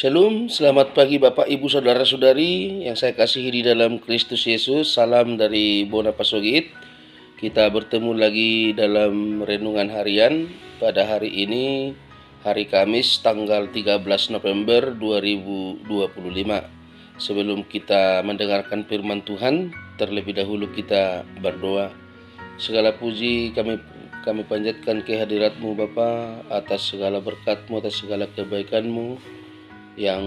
Shalom, selamat pagi Bapak, Ibu, Saudara-saudari yang saya kasihi di dalam Kristus Yesus. Salam dari Bona Pasogit. Kita bertemu lagi dalam renungan harian pada hari ini, hari Kamis tanggal 13 November 2025. Sebelum kita mendengarkan firman Tuhan, terlebih dahulu kita berdoa. Segala puji kami panjatkan kehadirat-Mu Bapa, atas segala berkat-Mu, atas segala kebaikan-Mu yang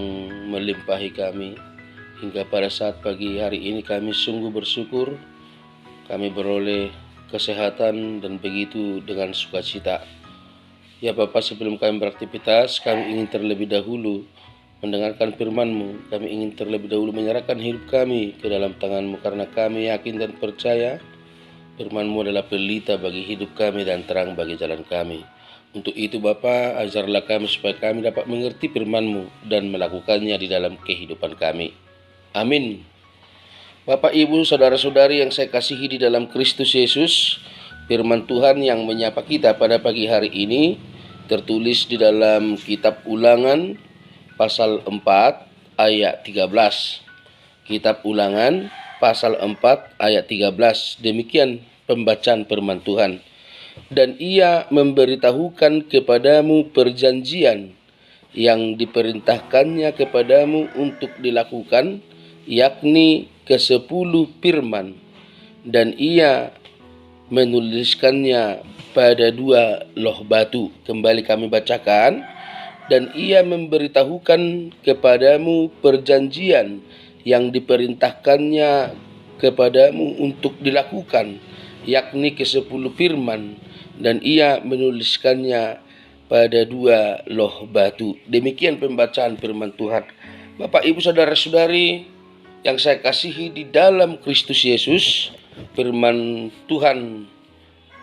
melimpahi kami. Hingga pada saat pagi hari ini kami sungguh bersyukur kami beroleh kesehatan dan begitu dengan sukacita. Ya Bapak, sebelum kami beraktivitas, kami ingin terlebih dahulu mendengarkan firman-Mu. Kami ingin terlebih dahulu menyerahkan hidup kami ke dalam tangan-Mu, karena kami yakin dan percaya firman-Mu adalah pelita bagi hidup kami dan terang bagi jalan kami. Untuk itu Bapa, ajarlah kami supaya kami dapat mengerti firman-Mu dan melakukannya di dalam kehidupan kami. Amin. Bapak, Ibu, Saudara-saudari yang saya kasihi di dalam Kristus Yesus, firman Tuhan yang menyapa kita pada pagi hari ini tertulis di dalam kitab Ulangan pasal 4 ayat 13. Kitab Ulangan pasal 4 ayat 13. Demikian pembacaan firman Tuhan. Dan ia memberitahukan kepadamu perjanjian yang diperintahkannya kepadamu untuk dilakukan, yakni ke-10 firman, dan ia menuliskannya pada 2 loh batu. Kembali kami bacakan. Dan ia memberitahukan kepadamu perjanjian yang diperintahkannya kepadamu untuk dilakukan, yakni ke-10 firman, dan ia menuliskannya pada 2 loh batu. Demikian pembacaan firman Tuhan. Bapak, Ibu, Saudara-saudari yang saya kasihi di dalam Kristus Yesus, firman Tuhan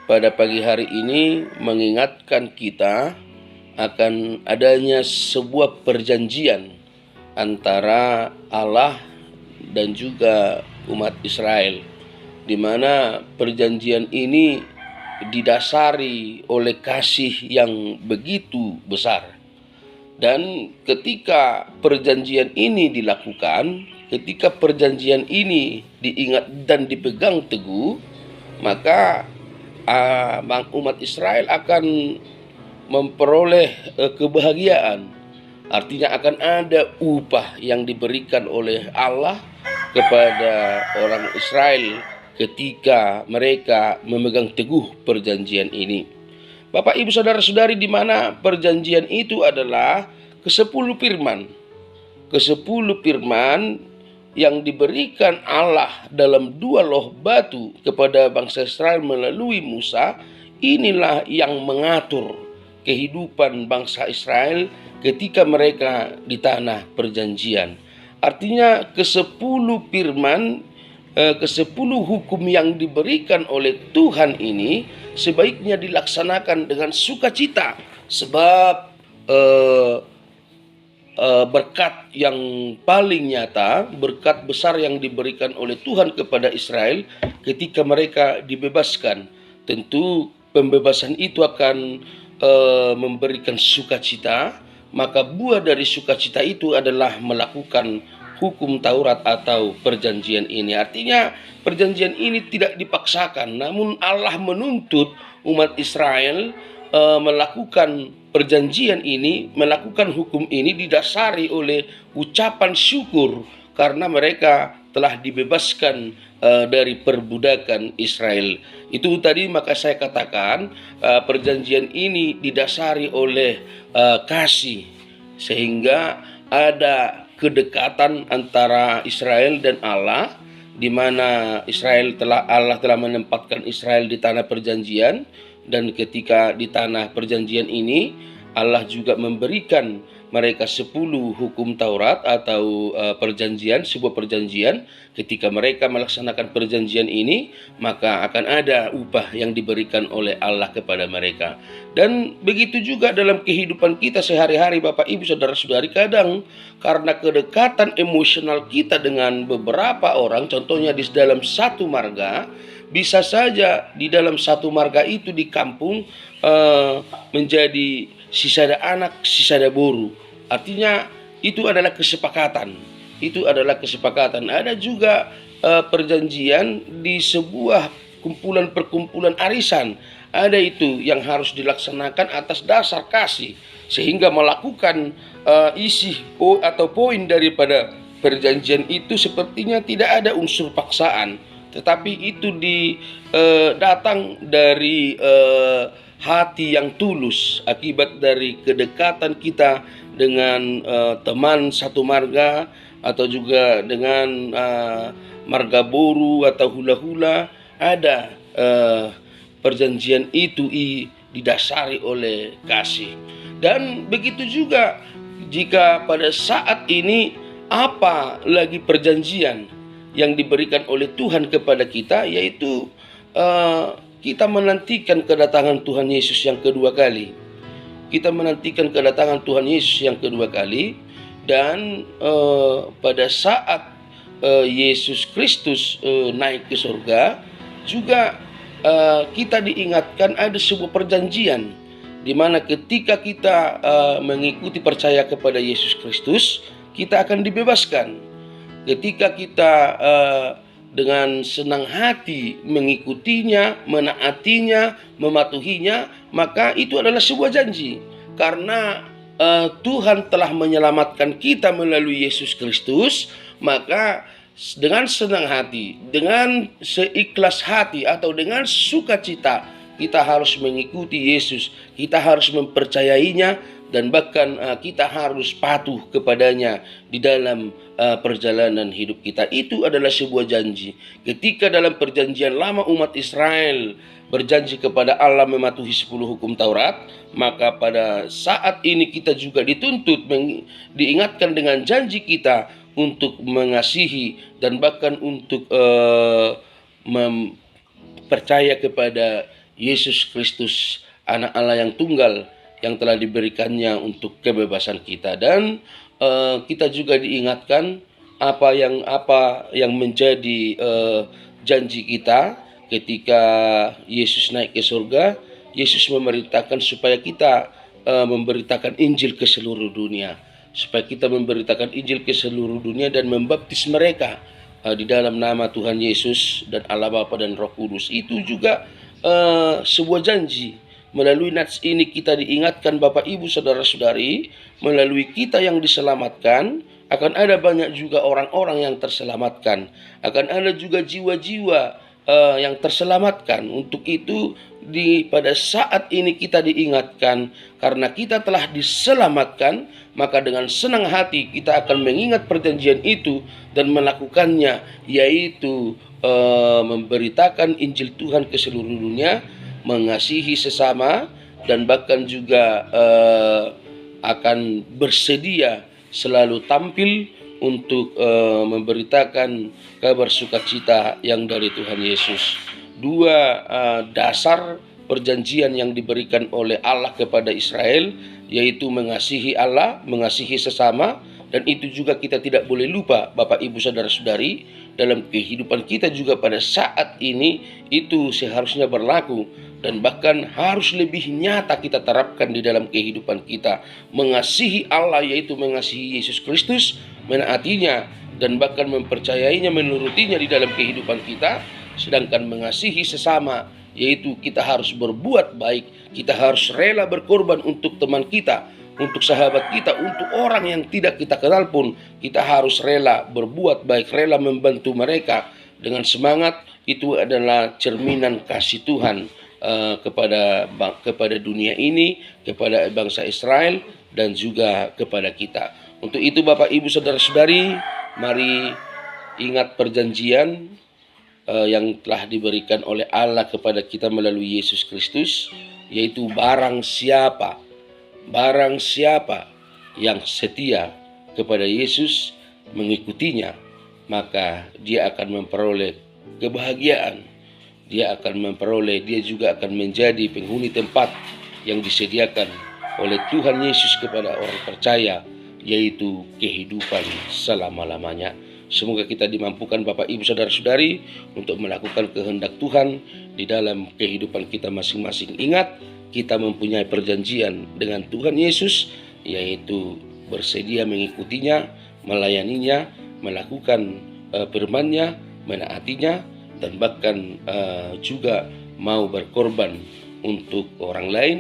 pada pagi hari ini mengingatkan kita akan adanya sebuah perjanjian antara Allah dan juga umat Israel, di mana perjanjian ini didasari oleh kasih yang begitu besar. Dan ketika perjanjian ini dilakukan, ketika perjanjian ini diingat dan dipegang teguh, maka umat Israel akan memperoleh kebahagiaan. Artinya akan ada upah yang diberikan oleh Allah kepada orang Israel ketika mereka memegang teguh perjanjian ini. Bapak, Ibu, Saudara-saudari, di mana perjanjian itu adalah ke-10 firman. Ke-10 firman yang diberikan Allah dalam 2 loh batu kepada bangsa Israel melalui Musa. Inilah yang mengatur kehidupan bangsa Israel ketika mereka di tanah perjanjian. Artinya ke-10 firman, ke-10 hukum yang diberikan oleh Tuhan ini sebaiknya dilaksanakan dengan sukacita, sebab berkat yang paling nyata, berkat besar yang diberikan oleh Tuhan kepada Israel ketika mereka dibebaskan. Tentu pembebasan itu akan memberikan sukacita, maka buah dari sukacita itu adalah melakukan hukum Taurat atau perjanjian ini. Artinya perjanjian ini tidak dipaksakan, namun Allah menuntut umat Israel melakukan perjanjian ini, melakukan hukum ini didasari oleh ucapan syukur karena mereka telah dibebaskan dari perbudakan Israel. Itu tadi maka saya katakan perjanjian ini didasari oleh kasih, sehingga ada kedekatan antara Israel dan Allah, di mana Allah telah menempatkan Israel di tanah perjanjian, dan ketika di tanah perjanjian ini Allah juga memberikan mereka 10 hukum Taurat atau perjanjian, sebuah perjanjian. Ketika mereka melaksanakan perjanjian ini, maka akan ada upah yang diberikan oleh Allah kepada mereka. Dan begitu juga dalam kehidupan kita sehari-hari, Bapak, Ibu, Saudara-saudari, kadang karena kedekatan emosional kita dengan beberapa orang, contohnya di dalam satu marga, bisa saja di dalam satu marga itu di kampung menjadi sisada anak, sisada boru. Artinya itu adalah kesepakatan. Itu adalah kesepakatan. Ada juga perjanjian di sebuah kumpulan-perkumpulan arisan. Ada itu yang harus dilaksanakan atas dasar kasih, sehingga melakukan isi atau poin daripada perjanjian itu sepertinya tidak ada unsur paksaan, tetapi itu datang dari hati yang tulus akibat dari kedekatan kita dengan teman satu marga, atau juga dengan marga boru atau hula-hula. Ada perjanjian itu didasari oleh kasih. Dan begitu juga jika pada saat ini apa lagi perjanjian yang diberikan oleh Tuhan kepada kita, yaitu kita menantikan kedatangan Tuhan Yesus yang kedua kali. Kita menantikan kedatangan Tuhan Yesus yang kedua kali. Dan pada saat Yesus Kristus naik ke surga, juga kita diingatkan ada sebuah perjanjian di mana ketika kita mengikuti percaya kepada Yesus Kristus, kita akan dibebaskan. Ketika kita dengan senang hati mengikutinya, menaatinya, mematuhinya, maka itu adalah sebuah janji. Karena Tuhan telah menyelamatkan kita melalui Yesus Kristus, maka dengan senang hati, dengan seikhlas hati, atau dengan sukacita, kita harus mengikuti Yesus. Kita harus mempercayainya, dan bahkan kita harus patuh kepadanya di dalam perjalanan hidup kita. Itu adalah sebuah janji. Ketika dalam perjanjian lama umat Israel berjanji kepada Allah mematuhi 10 hukum Taurat, maka pada saat ini kita juga dituntut, diingatkan dengan janji kita untuk mengasihi dan bahkan untuk percaya kepada Yesus Kristus, Anak Allah yang tunggal, yang telah diberikannya untuk kebebasan kita. Dan kita juga diingatkan apa yang menjadi janji kita. Ketika Yesus naik ke surga, Yesus memerintahkan supaya kita memberitakan Injil ke seluruh dunia. Supaya kita memberitakan Injil ke seluruh dunia dan membaptis mereka di dalam nama Tuhan Yesus dan Allah Bapa dan Roh Kudus. Itu juga sebuah janji. Melalui nats ini kita diingatkan Bapak Ibu Saudara-saudari, melalui kita yang diselamatkan, akan ada banyak juga orang-orang yang terselamatkan. Akan ada juga jiwa-jiwa yang terselamatkan. Untuk itu pada saat ini kita diingatkan, karena kita telah diselamatkan, maka dengan senang hati kita akan mengingat perjanjian itu dan melakukannya, yaitu memberitakan Injil Tuhan ke seluruh dunia, mengasihi sesama, dan bahkan juga akan bersedia selalu tampil untuk memberitakan kabar sukacita yang dari Tuhan Yesus. Dua dasar perjanjian yang diberikan oleh Allah kepada Israel, yaitu mengasihi Allah, mengasihi sesama, dan itu juga kita tidak boleh lupa Bapak Ibu Saudara-saudari, dalam kehidupan kita juga pada saat ini itu seharusnya berlaku, dan bahkan harus lebih nyata kita terapkan di dalam kehidupan kita. Mengasihi Allah, yaitu mengasihi Yesus Kristus, menaatinya, dan bahkan mempercayainya, menurutinya di dalam kehidupan kita. Sedangkan mengasihi sesama, yaitu kita harus berbuat baik, kita harus rela berkorban untuk teman kita, untuk sahabat kita, untuk orang yang tidak kita kenal pun, kita harus rela berbuat baik, rela membantu mereka dengan semangat. Itu adalah cerminan kasih Tuhan kepada dunia ini, kepada bangsa Israel, dan juga kepada kita. Untuk itu Bapak Ibu Saudara-saudari, mari ingat perjanjian yang telah diberikan oleh Allah kepada kita melalui Yesus Kristus, yaitu barang siapa yang setia kepada Yesus, mengikutinya, maka dia akan memperoleh kebahagiaan. Dia juga akan menjadi penghuni tempat yang disediakan oleh Tuhan Yesus kepada orang percaya, yaitu kehidupan selama-lamanya. Semoga kita dimampukan Bapak Ibu Saudara-saudari untuk melakukan kehendak Tuhan di dalam kehidupan kita masing-masing. Ingat, kita mempunyai perjanjian dengan Tuhan Yesus, yaitu bersedia mengikutinya, melayaninya, melakukan firman-Nya, menaatinya, dan bahkan juga mau berkorban untuk orang lain,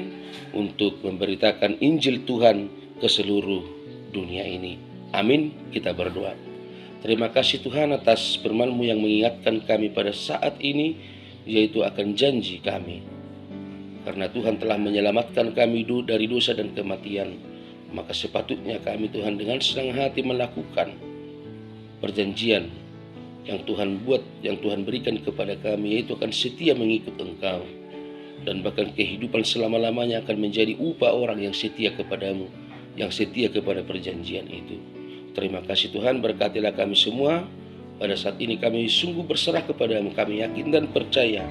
untuk memberitakan Injil Tuhan ke seluruh dunia ini. Amin. Kita berdoa. Terima kasih Tuhan atas firman-Mu yang mengingatkan kami pada saat ini, yaitu akan janji kami. Karena Tuhan telah menyelamatkan kami dari dosa dan kematian, maka sepatutnya kami Tuhan dengan senang hati melakukan perjanjian yang Tuhan buat, yang Tuhan berikan kepada kami, yaitu akan setia mengikut Engkau. Dan bahkan kehidupan selama-lamanya akan menjadi upah orang yang setia kepadamu, yang setia kepada perjanjian itu. Terima kasih Tuhan, berkatilah kami semua. Pada saat ini kami sungguh berserah kepadamu. Kami yakin dan percaya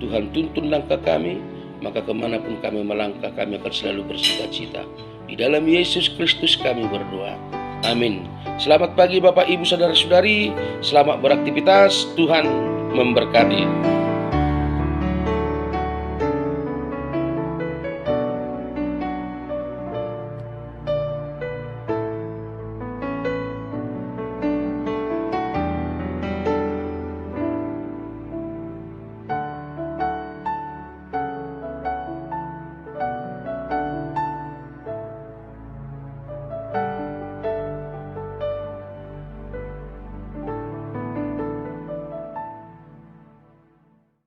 Tuhan tuntun langkah kami, maka kemanapun kami melangkah, kami akan selalu bersukacita. Di dalam Yesus Kristus kami berdoa. Amin. Selamat pagi Bapak, Ibu, Saudara-saudari. Selamat beraktivitas. Tuhan memberkati.